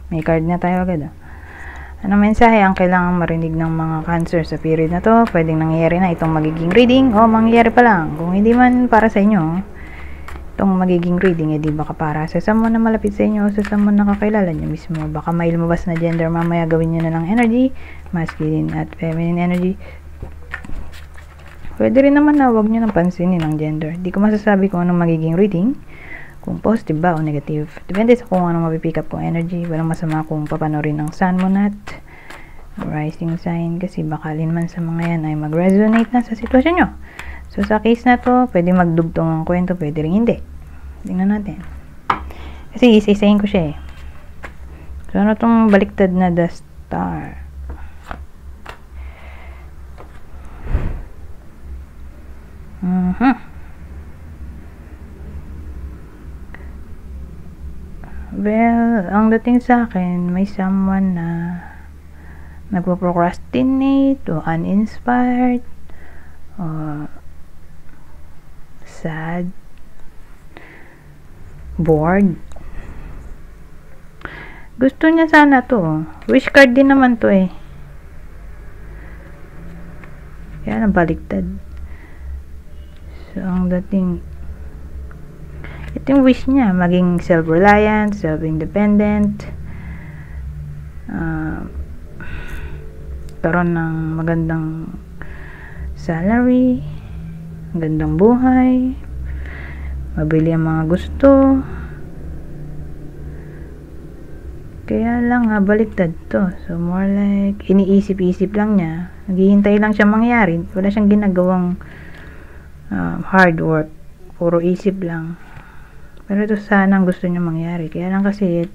May card na tayo agad. Anong mensahe ang kailangan marinig ng mga Cancer sa period na to? Pwedeng nangyayari na itong magiging reading o mangyayari pa lang. Kung hindi man para sa inyo, itong magiging reading, di baka para sa someone na malapit sa inyo o sa someone na kakilala nyo mismo. Baka may lumabas na gender, mamaya gawin nyo na lang energy, masculine at feminine energy. Pwede rin naman na huwag nyo nang pansinin ang gender. Di ko masasabi kung anong magiging reading, kung positive ba o negative. Depende sa kung anong mapipick up kong energy. Walang masama kung papanorin ang sun, moon at rising sign kasi baka man sa mga yan ay mag-resonate na sa sitwasyon nyo. So sa case na to, pwede magdugtong ang kwento, pwede rin hindi. Tingnan natin. Kasi isa-isahin ko siya eh. So ano tong baliktad na the star? Well, ang dating sa akin, may someone na nagpo-procrastinate o uninspired o sad, bored. Gusto niya sana to. Wish card din naman to eh. Kaya nabaliktad. So, ang dating ito yung wish niya, maging self-reliant, self-independent, karoon ng magandang salary, magandang buhay, mabili ang mga gusto. Kaya lang baliktad to. So more like iniisip-isip lang niya, naghihintay lang siya mangyari, wala siyang ginagawang hard work, puro isip lang. Pero ito sana ang gusto niya mangyari. Kaya lang kasi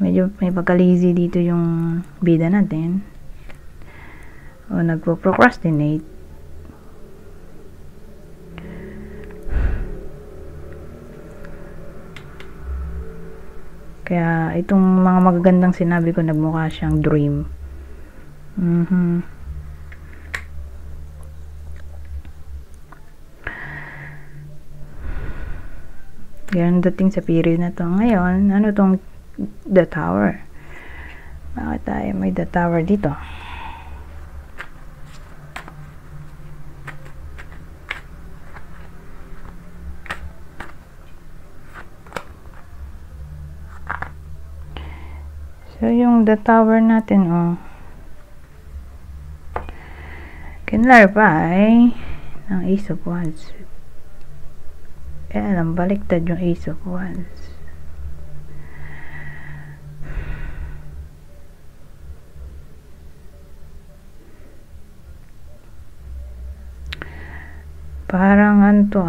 medyo may pagka-lazy dito yung bida natin. O nagpo-procrastinate. Kaya itong mga magagandang sinabi ko nagmukha siyang dream. Ganyan dating sa period na to. Ngayon, ano tong the tower? Bakit tayo may the tower dito? So, yung the tower natin, kinlarify ng Ace of Wands. Kaya lang, baliktad yung Ace of Wands. Parang anto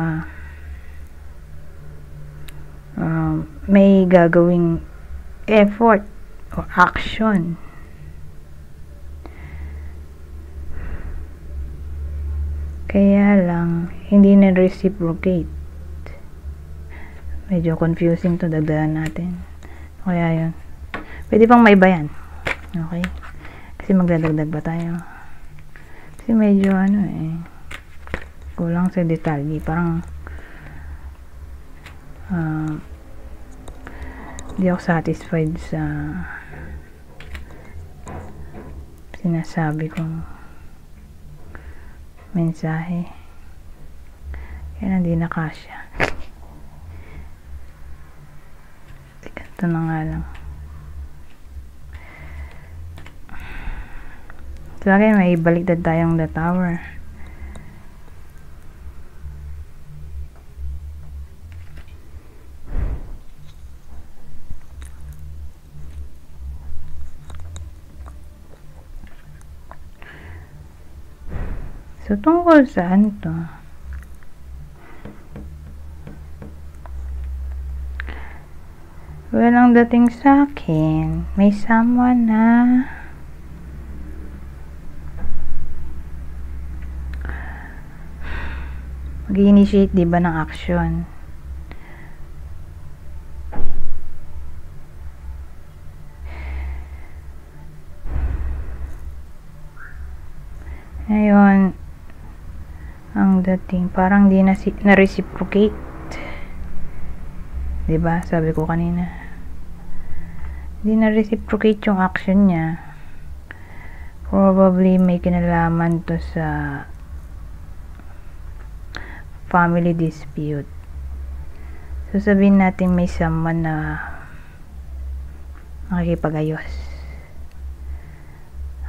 may gagawing effort o action. Kaya lang, hindi na-reciprocate. Medyo confusing to, dagdagan natin. Kaya yun. Pwede pang may bayan. Okay? Kasi magdadagdag ba tayo? Kasi medyo kulang sa detalye. Parang hindi ako satisfied sa sinasabi kong mensahe. Kaya hindi na kasya. Ito na nga lang. Sa akin, may baliktad tayong the tower. So, tungkol saan to? Well, ang dating sa akin, may someone na mag-initiate, diba, ng action. Ngayon, ang dating, parang di na-reciprocate. Diba? Sabi ko kanina. hindi na reciprocate yung action niya, probably may kinalaman to sa family dispute. So sabihin natin may someone na nakikipag-ayos,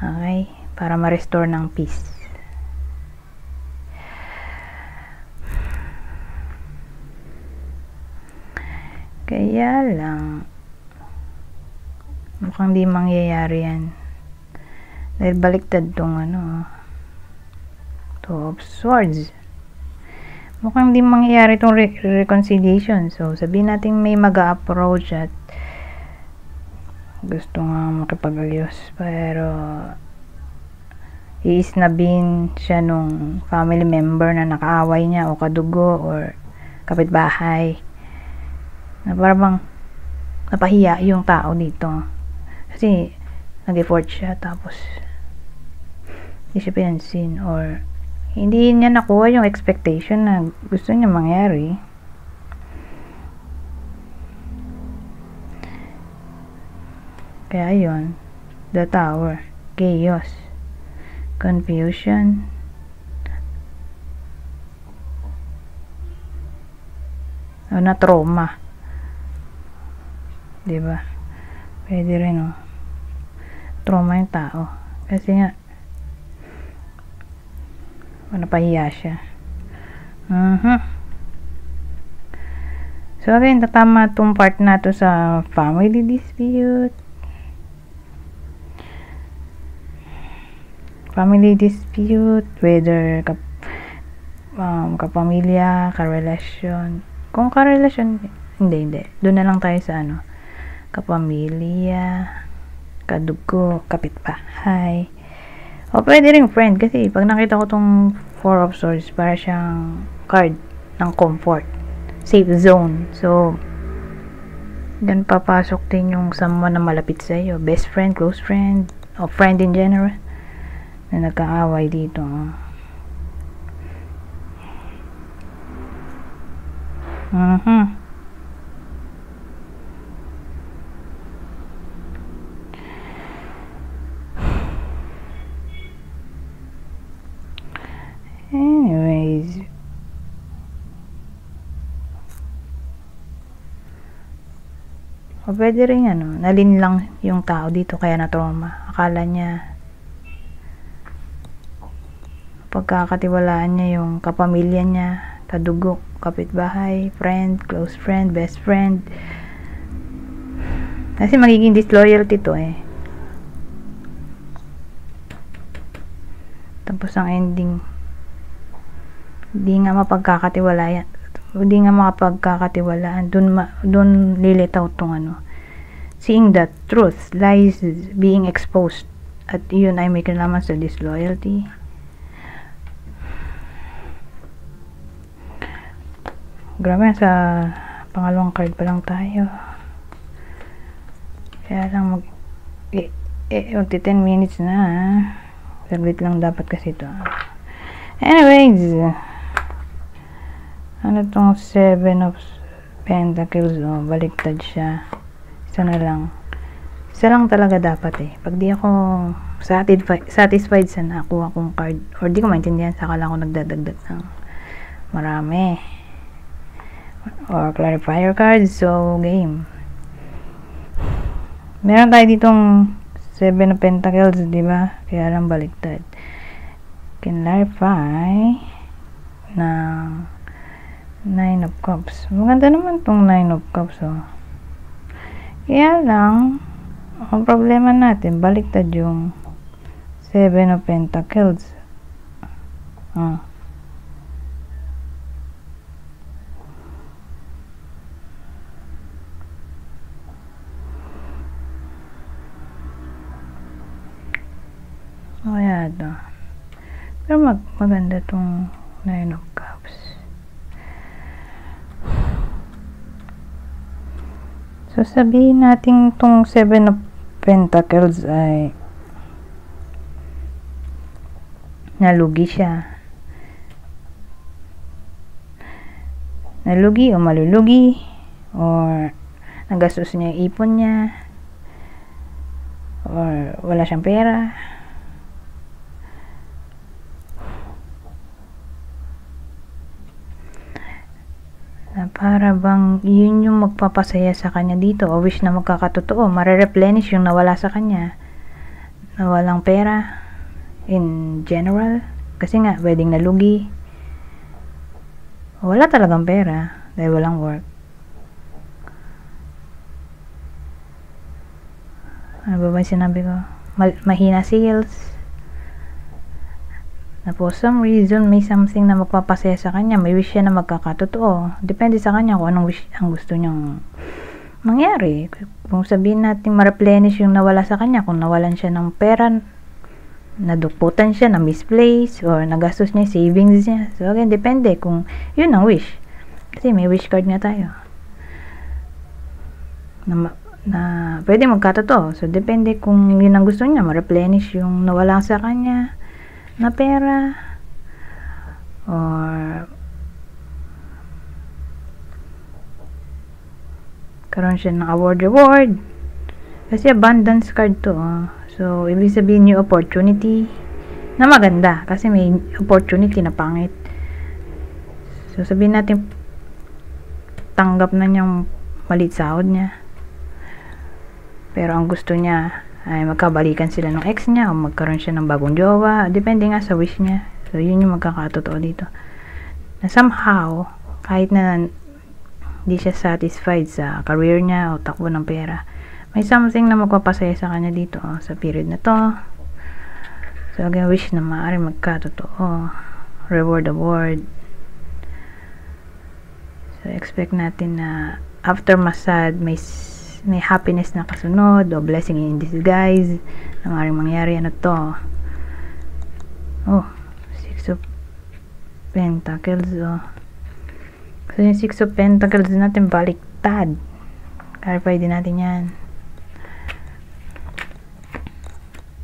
okay, para ma-restore ng peace. Kaya lang mukhang di mangyayari yan dahil baliktad tong Two of Swords. Mukhang di mangyayari tong reconciliation. So sabihin natin may mag-a-approach at gusto nga makipag-ayos, pero iisnabin siya nung family member na nakaaway niya o kadugo or kapitbahay, na parang napahiya yung tao dito kasi nag-effort siya tapos hindi siya pinansin or hindi niya nakuha yung expectation na gusto niya mangyari. Kaya yun, the Tower, chaos, confusion, o na trauma, diba? Pwede rin trauma yung tao kasi nga napahiya siya. So again, tatama tong part na to sa family dispute. Family dispute, whether kapamilya, karelasyon. Kung karelasyon, hindi. Doon na lang tayo sa kapamilya, kadugo, kapitbahay. O pwede rin friend kasi pag nakita ko tong Four of Swords, para siyang card ng comfort, safe zone. So dyan papasok din yung someone na malapit sa iyo, best friend, close friend, o friend in general na nagkaaway dito. Anyways, o pwede rin nalinlang yung tao dito kaya na trauma. Akala niya pagkakatiwalaan niya yung kapamilya niya, kadugo, kapitbahay, friend, close friend, best friend. Kasi magiging disloyalty to Tapos ang ending, hindi nga mapagkakatiwalaan. Dun lilitaw tong seeing the truth, lies being exposed. At yun ay may kinalaman sa disloyalty. Grabe, sa pangalawang card pa lang tayo. Kaya lang magti 10 minutes na. Saglit lang dapat kasi ito. Anyways, ano tong 7 of Pentacles? Baliktad siya. Isa lang talaga dapat pag di ako satisfied sa nakuha kong card or di ko maintindihan, saka lang ako nagdadagdag ng marami or clarifier cards. So game, meron tayo ditong 7 of Pentacles, diba? Kaya lang baliktad. Clarify ng 9 of Cups. Maganda naman tong 9 of Cups. Kaya lang ang problema natin, baliktad yung 7 of Pentacles. Kaya ito. Pero maganda tong 9 of Cups. So sabihin natin tong 7 of Pentacles ay nalugi siya. Nalugi o malulugi, or nagastos niya yung ipon niya, or wala siyang pera. Na para bang yun yung magpapasaya sa kanya dito, o wish na magkakatotoo, mare-replenish yung nawala sa kanya, nawalang pera in general, kasi nga pwedeng nalugi, wala talagang pera dahil walang work. Ano ba ba sinabi ko? Mahina sales, na for some reason may something na magpapasaya sa kanya, may wish siya na magkakatotoo. Depende sa kanya kung anong wish ang gusto niyang mangyari. Kung sabihin natin ma-replenish yung nawala sa kanya, kung nawalan siya ng pera, naduputan siya, na misplace, or nagastos niya savings niya. So again, depende kung yun ang wish. Kasi may wish card nga tayo na pwede magkatotoo. So depende kung yun ang gusto niya, ma-replenish yung nawala sa kanya na pera, or karoon siya ng award. Kasi abundance card to. So ibig sabihin yung opportunity na maganda, kasi may opportunity na pangit. So sabihin natin tanggap na niyang maliit sahod niya, pero ang gusto niya ay magkabalikan sila ng ex niya, o magkaroon siya ng bagong jowa. Depende nga sa wish niya. So yun yung magkakatotoo dito, na somehow kahit na hindi siya satisfied sa career niya o takbo ng pera, may something na magpapasaya sa kanya dito sa period na to. So again, wish na maaari magkatotoo. Reward award. So expect natin na after masad may happiness na kasunod, o blessing in disguise na maaaring mangyari. Ano to? Oh, 6 of Pentacles. So yung 6 of Pentacles natin baliktad. Clarify din natin yan.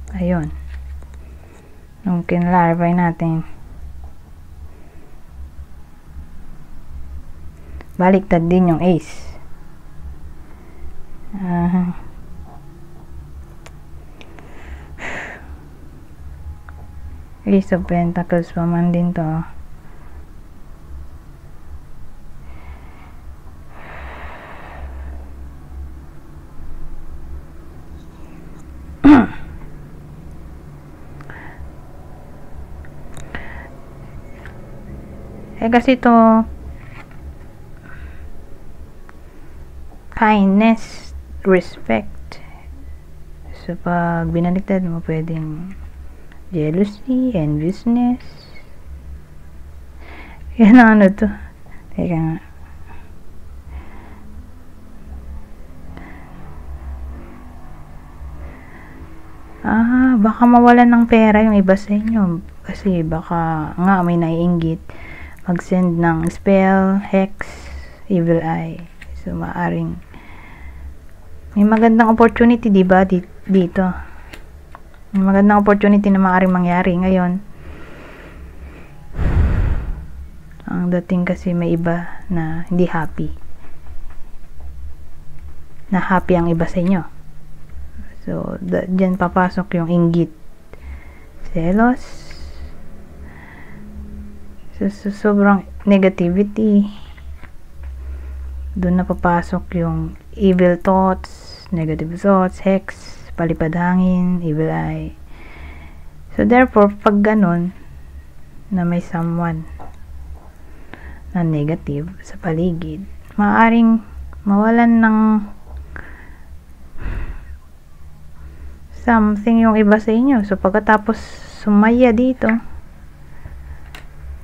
Ayun, nung kinlarify natin, baliktad din yung Ace. Ace of Pentacles pa man din to. Kasi to kindness, respect. So pag binaliktad mo, pwedeng jealousy, enviousness. Yan ano to. Teka nga. Baka mawalan ng pera yung iba sa inyo. Kasi baka nga may naiinggit, mag-send ng spell, hex, evil eye. So maaring may magandang opportunity, diba, dito. May magandang opportunity na maaaring mangyari ngayon. Ang dating kasi may iba na hindi happy. Na happy ang iba sa inyo. So, dyan papasok yung inggit. Selos. So, sobrang negativity. Doon na papasok yung evil thoughts, negative thoughts, hex, palipad hangin, evil eye. So therefore, pag ganun na may someone na negative sa paligid, maaaring mawalan ng something yung iba sa inyo. So pagkatapos sumaya dito,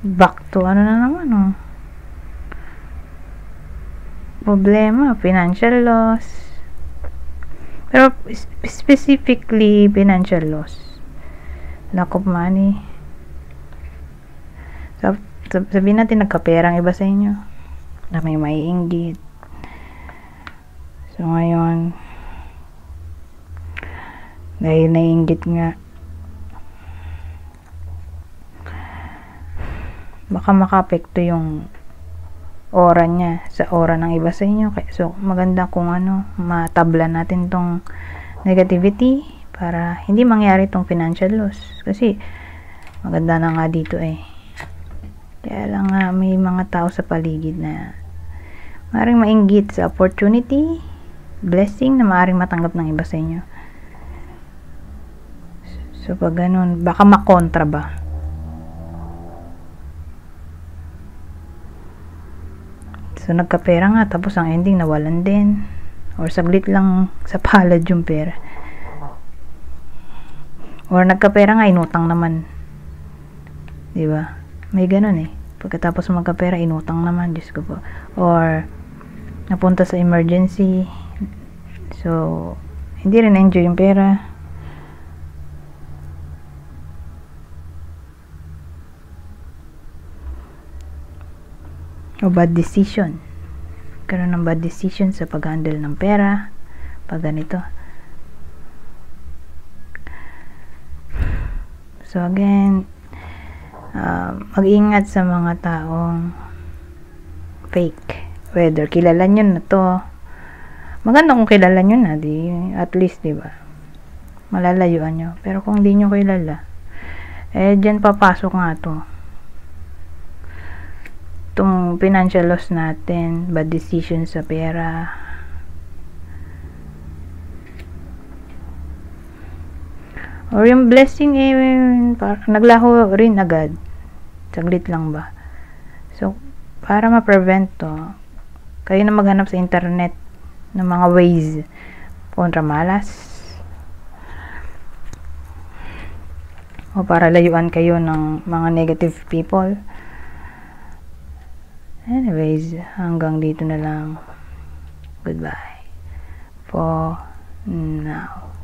back to ano na naman, problema, financial loss. Pero specifically financial loss, lack of money. So sabihin natin nagkaperang iba sa inyo na may maiinggit. So ngayon, dahil naiinggit nga, baka makaapekto yung aura niya sa aura ng iba sa inyo. So maganda kung matabla natin tong negativity, para hindi mangyari itong financial loss. Kasi maganda na nga dito eh. Kaya lang nga may mga tao sa paligid na maaaring mainggit sa opportunity, blessing na maaaring matanggap ng iba sa inyo. So pag ganun, baka makontra ba? So nagkapera nga, tapos ang ending nawalan din. Or saglit lang sa palad yung pera. Or nagkapera nga, inutang naman. Diba? May ganun eh. Pagkatapos magkapera, inutang naman. Diyos ko po. Or, napunta sa emergency. So, hindi rin enjoy yung pera. O bad decision. Karoon ng bad decision sa pag-handle ng pera. Pag ganito. So again, mag-ingat sa mga taong fake. Whether kilala nyo na to. Maganda kung kilala nyo na, at least, diba? Malalayuan nyo. Pero kung di nyo kilala, eh, dyan papasok nga to. Itong financial loss natin, bad decision sa pera. Or yung blessing eh, naglaho rin agad. Saglit lang ba? So, para ma-prevent to, kayo na maghanap sa internet ng mga ways kontra malas. O para layuan kayo ng mga negative people. Anyways, hanggang dito na lang. Goodbye. For now.